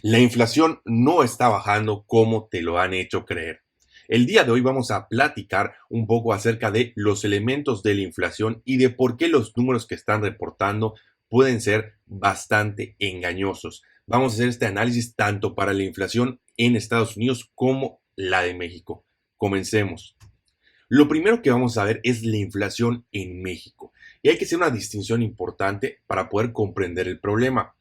La inflación no está bajando como te lo han hecho creer. El día de hoy vamos a platicar un poco acerca de los elementos de la inflación y de por qué los números que están reportando pueden ser bastante engañosos. Vamos a hacer este análisis tanto para la inflación en Estados Unidos como la de México. Comencemos. Lo primero que vamos a ver es la inflación en México. Y hay que hacer una distinción importante para poder comprender el problema.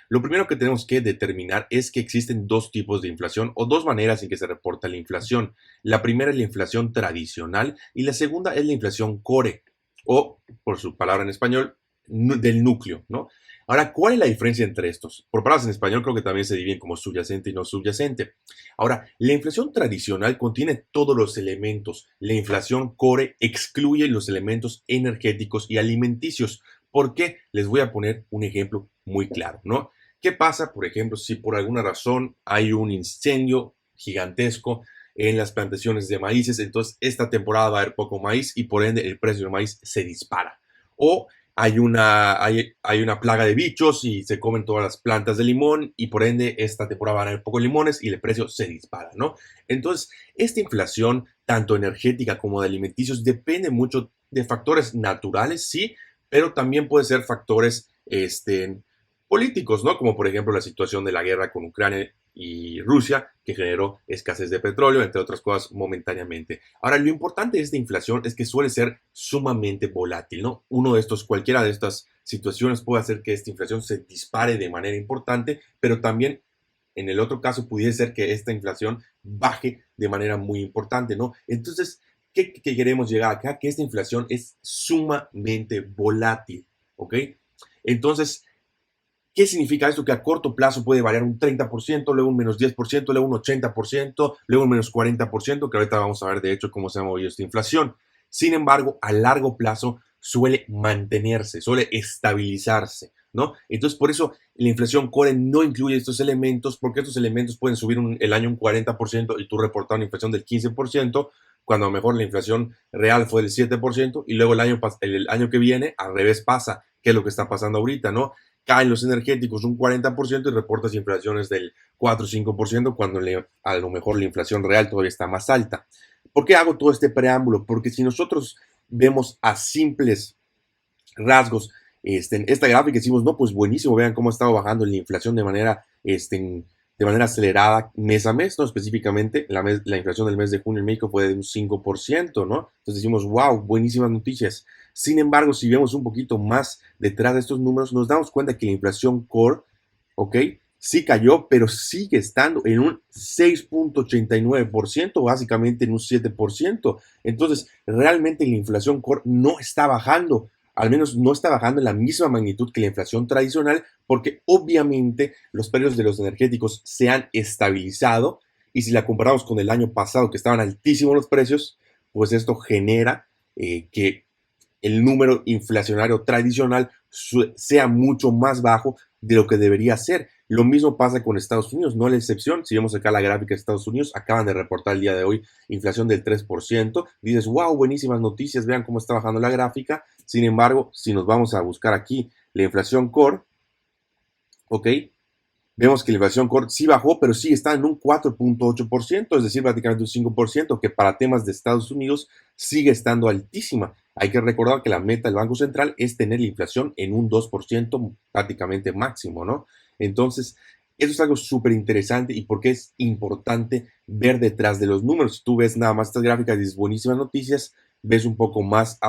Lo primero que tenemos que determinar es que existen dos tipos de inflación o dos maneras en que se reporta la inflación. La primera es la inflación tradicional y la segunda es la inflación core o, por su palabra en español, del núcleo, ¿no? Ahora, ¿cuál es la diferencia entre estos? Por palabras en español creo que también se dividen como subyacente y no subyacente. Ahora, la inflación tradicional contiene todos los elementos. La inflación core excluye los elementos energéticos y alimenticios. ¿Por qué? Les voy a poner un ejemplo muy claro, ¿no? ¿Qué pasa, por ejemplo, si por alguna razón hay un incendio gigantesco en las plantaciones de maíces? Entonces, esta temporada va a haber poco maíz y por ende el precio del maíz se dispara. O hay una plaga de bichos y se comen todas las plantas de limón y por ende esta temporada van a haber pocos limones y el precio se dispara, ¿no? Entonces, esta inflación, tanto energética como de alimenticios, depende mucho de factores naturales, sí, pero también puede ser factores políticos, ¿no? Como por ejemplo la situación de la guerra con Ucrania y Rusia, que generó escasez de petróleo, entre otras cosas, momentáneamente. Ahora, lo importante de esta inflación es que suele ser sumamente volátil, ¿no? Cualquiera de estas situaciones puede hacer que esta inflación se dispare de manera importante, pero también en el otro caso pudiera ser que esta inflación baje de manera muy importante, ¿no? Entonces, ¿qué queremos llegar acá? Que esta inflación es sumamente volátil, ¿ok? Entonces, ¿qué significa esto? Que a corto plazo puede variar un 30%, luego un menos 10%, luego un 80%, luego un menos 40%, que ahorita vamos a ver de hecho cómo se ha movido esta inflación. Sin embargo, a largo plazo suele mantenerse, suele estabilizarse, ¿no? Entonces, por eso la inflación core no incluye estos elementos, porque estos elementos pueden subir el año un 40% y tú reportar una inflación del 15%, cuando a lo mejor la inflación real fue del 7%, y luego el año que viene al revés pasa, que es lo que está pasando ahorita, ¿no? Caen los energéticos un 40% y reportas inflaciones del 4 o 5% cuando a lo mejor la inflación real todavía está más alta. ¿Por qué hago todo este preámbulo? Porque si nosotros vemos a simples rasgos en esta gráfica decimos, no, pues buenísimo, vean cómo ha estado bajando la inflación de manera acelerada mes a mes, ¿no? Específicamente, la inflación del mes de junio en México fue de un 5%, ¿no? Entonces decimos, wow, buenísimas noticias. Sin embargo, si vemos un poquito más detrás de estos números, nos damos cuenta que la inflación core, ¿ok? Sí cayó, pero sigue estando en un 6.89%, básicamente en un 7%. Entonces, realmente la inflación core no está bajando, al menos no está bajando en la misma magnitud que la inflación tradicional, porque obviamente los precios de los energéticos se han estabilizado y si la comparamos con el año pasado que estaban altísimos los precios, pues esto genera que el número inflacionario tradicional sea mucho más bajo de lo que debería ser. Lo mismo pasa con Estados Unidos, no es la excepción. Si vemos acá la gráfica de Estados Unidos, acaban de reportar el día de hoy inflación del 3%. Dices, wow, buenísimas noticias, vean cómo está bajando la gráfica. Sin embargo, si nos vamos a buscar aquí la inflación core, ¿ok? Vemos que la inflación core sí bajó, pero sí está en un 4.8%, es decir, prácticamente un 5%, que para temas de Estados Unidos sigue estando altísima. Hay que recordar que la meta del Banco Central es tener la inflación en un 2% prácticamente máximo, ¿no? Entonces, eso es algo súper interesante y porque es importante ver detrás de los números. Si tú ves nada más estas gráficas y dices buenísimas noticias, ves un poco más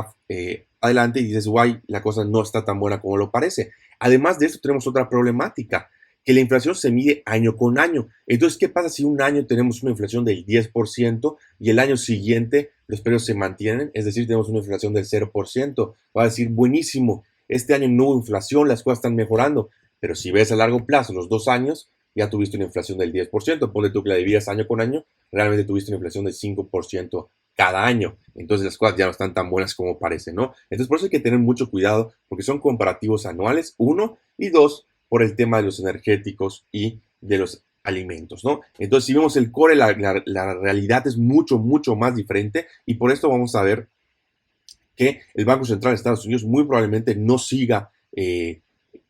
adelante y dices, guay, la cosa no está tan buena como lo parece. Además de esto, tenemos otra problemática que la inflación se mide año con año. Entonces, ¿qué pasa si un año tenemos una inflación del 10% y el año siguiente los precios se mantienen? Es decir, tenemos una inflación del 0%. Va a decir, buenísimo, este año no hubo inflación, las cosas están mejorando. Pero si ves a largo plazo, los 2 años, ya tuviste una inflación del 10%. Ponle tú que la dividas año con año, realmente tuviste una inflación del 5% cada año. Entonces las cosas ya no están tan buenas como parece, ¿no? Entonces por eso hay que tener mucho cuidado porque son comparativos anuales, uno, y dos, por el tema de los energéticos y de los alimentos, ¿no? Entonces, si vemos el core, la realidad es mucho, mucho más diferente y por esto vamos a ver que el Banco Central de Estados Unidos muy probablemente no siga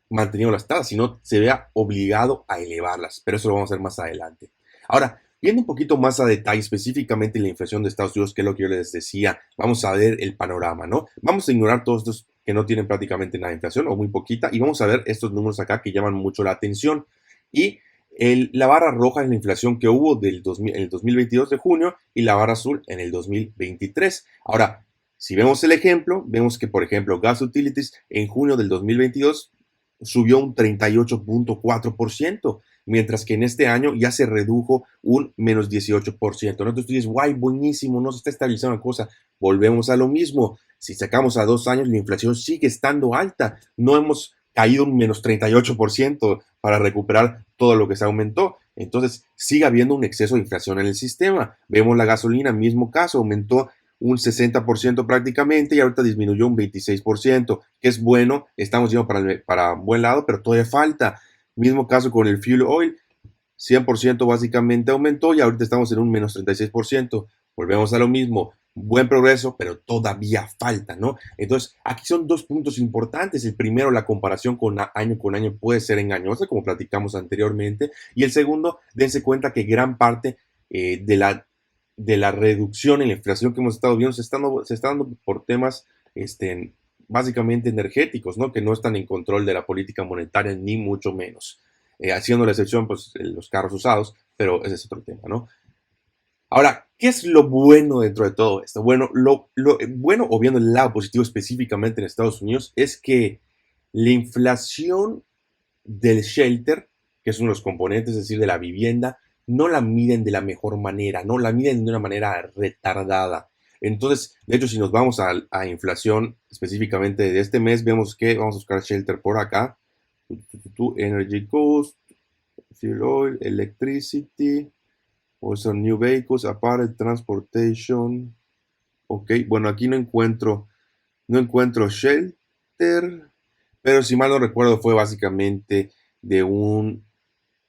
manteniendo las tasas, sino se vea obligado a elevarlas, pero eso lo vamos a hacer más adelante. Ahora, viendo un poquito más a detalle específicamente la inflación de Estados Unidos, que es lo que yo les decía, vamos a ver el panorama, ¿no? Vamos a ignorar todos estos que no tienen prácticamente nada de inflación o muy poquita y vamos a ver estos números acá que llaman mucho la atención. Y la barra roja es la inflación que hubo en el 2022 de junio y la barra azul en el 2023. Ahora, si vemos el ejemplo, vemos que, por ejemplo, Gas Utilities en junio del 2022 subió un 38.4%, mientras que en este año ya se redujo un menos 18%. ¿No? Entonces tú dices, guay, buenísimo, no se está estabilizando la cosa. Volvemos a lo mismo. Si sacamos a 2 años, la inflación sigue estando alta. No hemos caído un menos 38% para recuperar todo lo que se aumentó. Entonces sigue habiendo un exceso de inflación en el sistema. Vemos la gasolina, mismo caso, aumentó un 60% prácticamente y ahorita disminuyó un 26%, que es bueno, estamos yendo para buen lado, pero todavía falta. Mismo caso con el fuel oil, 100% básicamente aumentó y ahorita estamos en un menos 36%. Volvemos a lo mismo, buen progreso, pero todavía falta, ¿no? Entonces, aquí son dos puntos importantes. El primero, la comparación con año puede ser engañosa, como platicamos anteriormente. Y el segundo, dense cuenta que gran parte de la reducción en la inflación que hemos estado viendo se está dando por temas básicamente energéticos, ¿no? Que no están en control de la política monetaria, ni mucho menos. Haciendo la excepción, pues, los carros usados, pero ese es otro tema, ¿no? Ahora, ¿qué es lo bueno dentro de todo esto? Bueno, lo bueno, o viendo el lado positivo específicamente en Estados Unidos, es que la inflación del shelter, que es uno de los componentes, es decir, de la vivienda, no la miden de la mejor manera, no la miden de una manera retardada. Entonces, de hecho, si nos vamos a inflación específicamente de este mes, vemos que vamos a buscar shelter por acá, energy cost, fuel oil, electricity, also new vehicles, apparel, transportation. Ok, bueno, aquí no encuentro shelter, pero si mal no recuerdo fue básicamente de un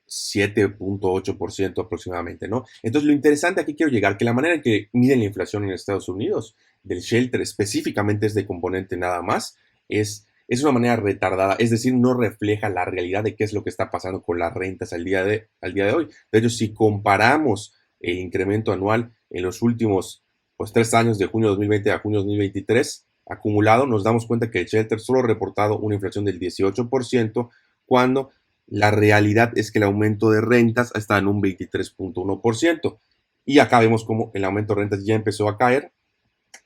7.8% aproximadamente, ¿no? Entonces, lo interesante aquí quiero llegar, que la manera en que miden la inflación en Estados Unidos, del shelter específicamente es de componente nada más, es una manera retardada, es decir, no refleja la realidad de qué es lo que está pasando con las rentas al día de hoy. De hecho, si comparamos el incremento anual en los últimos pues, 3 años, de junio 2020 a junio 2023, acumulado, nos damos cuenta que el shelter solo ha reportado una inflación del 18%, cuando la realidad es que el aumento de rentas está en un 23.1%. Y acá vemos como el aumento de rentas ya empezó a caer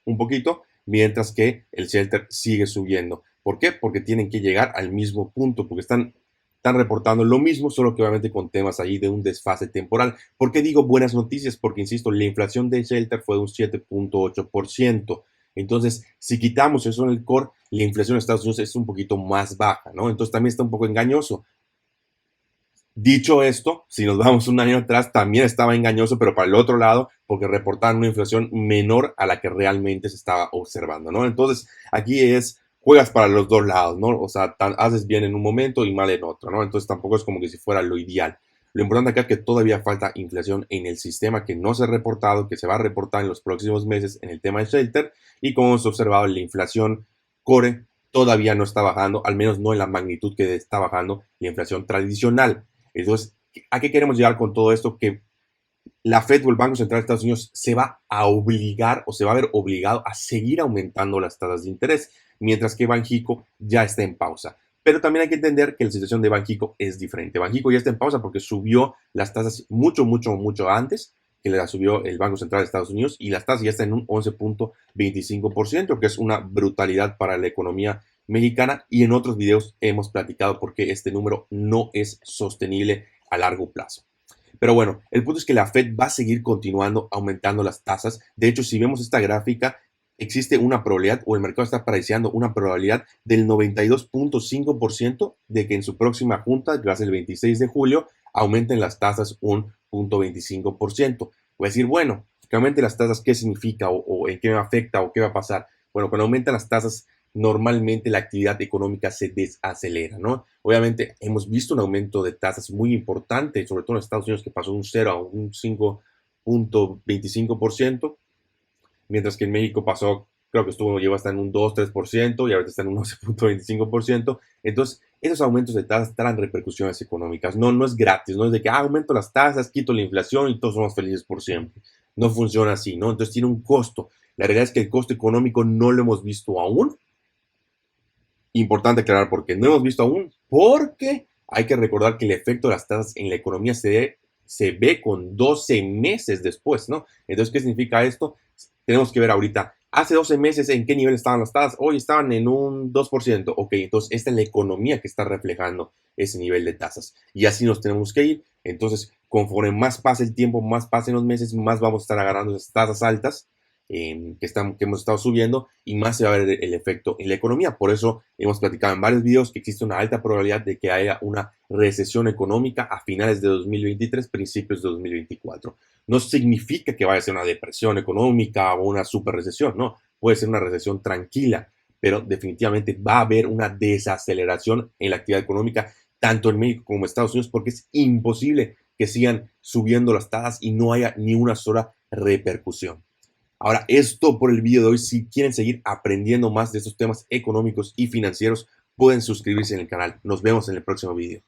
un poquito, mientras que el shelter sigue subiendo. ¿Por qué? Porque tienen que llegar al mismo punto, porque están reportando lo mismo, solo que obviamente con temas ahí de un desfase temporal. ¿Por qué digo buenas noticias? Porque, insisto, la inflación de shelter fue de un 7.8%. Entonces, si quitamos eso en el core, la inflación de Estados Unidos es un poquito más baja, ¿no? Entonces también está un poco engañoso. Dicho esto, si nos vamos un año atrás, también estaba engañoso, pero para el otro lado, porque reportaban una inflación menor a la que realmente se estaba observando, ¿no? Entonces, aquí juegas para los dos lados, ¿no? O sea, haces bien en un momento y mal en otro, ¿no? Entonces, tampoco es como que si fuera lo ideal. Lo importante acá es que todavía falta inflación en el sistema que no se ha reportado, que se va a reportar en los próximos meses en el tema de shelter, y como hemos observado, la inflación core todavía no está bajando, al menos no en la magnitud que está bajando la inflación tradicional. Entonces, ¿a qué queremos llegar con todo esto? Que la Fed o el Banco Central de Estados Unidos se va a obligar o se va a ver obligado a seguir aumentando las tasas de interés, mientras que Banxico ya está en pausa. Pero también hay que entender que la situación de Banxico es diferente. Banxico ya está en pausa porque subió las tasas mucho, mucho, mucho antes que la subió el Banco Central de Estados Unidos, y las tasas ya están en un 11.25%, que es una brutalidad para la economía mexicana, y en otros videos hemos platicado por qué este número no es sostenible a largo plazo. Pero bueno, el punto es que la Fed va a seguir continuando aumentando las tasas. De hecho, si vemos esta gráfica, existe una probabilidad, o el mercado está apreciando una probabilidad del 92.5% de que en su próxima junta, que va a ser el 26 de julio, aumenten las tasas un 0.25%. Voy a decir, bueno, que aumente las tasas, ¿qué significa o en qué me afecta o qué va a pasar? Bueno, cuando aumentan las tasas, normalmente la actividad económica se desacelera, ¿no? Obviamente hemos visto un aumento de tasas muy importante, sobre todo en Estados Unidos, que pasó de un 0 a un 5.25%, mientras que en México pasó, creo que llegó hasta en un 2-3%, y ahorita está en un 11.25%. Entonces, esos aumentos de tasas traen repercusiones económicas. No, no es gratis, no es de que aumento las tasas, quito la inflación y todos somos felices por siempre. No funciona así, ¿no? Entonces tiene un costo. La realidad es que el costo económico no lo hemos visto aún. Importante aclarar por qué no hemos visto aún, porque hay que recordar que el efecto de las tasas en la economía se ve con 12 meses después, ¿no? Entonces, ¿qué significa esto? Tenemos que ver ahorita, hace 12 meses en qué nivel estaban las tasas, hoy estaban en un 2%, ok, entonces esta es la economía que está reflejando ese nivel de tasas y así nos tenemos que ir. Entonces, conforme más pase el tiempo, más pasen los meses, más vamos a estar agarrando esas tasas altas que hemos estado subiendo y más se va a ver el efecto en la economía. Por eso hemos platicado en varios videos que existe una alta probabilidad de que haya una recesión económica a finales de 2023, principios de 2024. No significa que vaya a ser una depresión económica o una super recesión, no, puede ser una recesión tranquila, pero definitivamente va a haber una desaceleración en la actividad económica, tanto en México como en Estados Unidos, porque es imposible que sigan subiendo las tasas y no haya ni una sola repercusión. Ahora, esto por el video de hoy. Si quieren seguir aprendiendo más de estos temas económicos y financieros, pueden suscribirse en el canal. Nos vemos en el próximo video.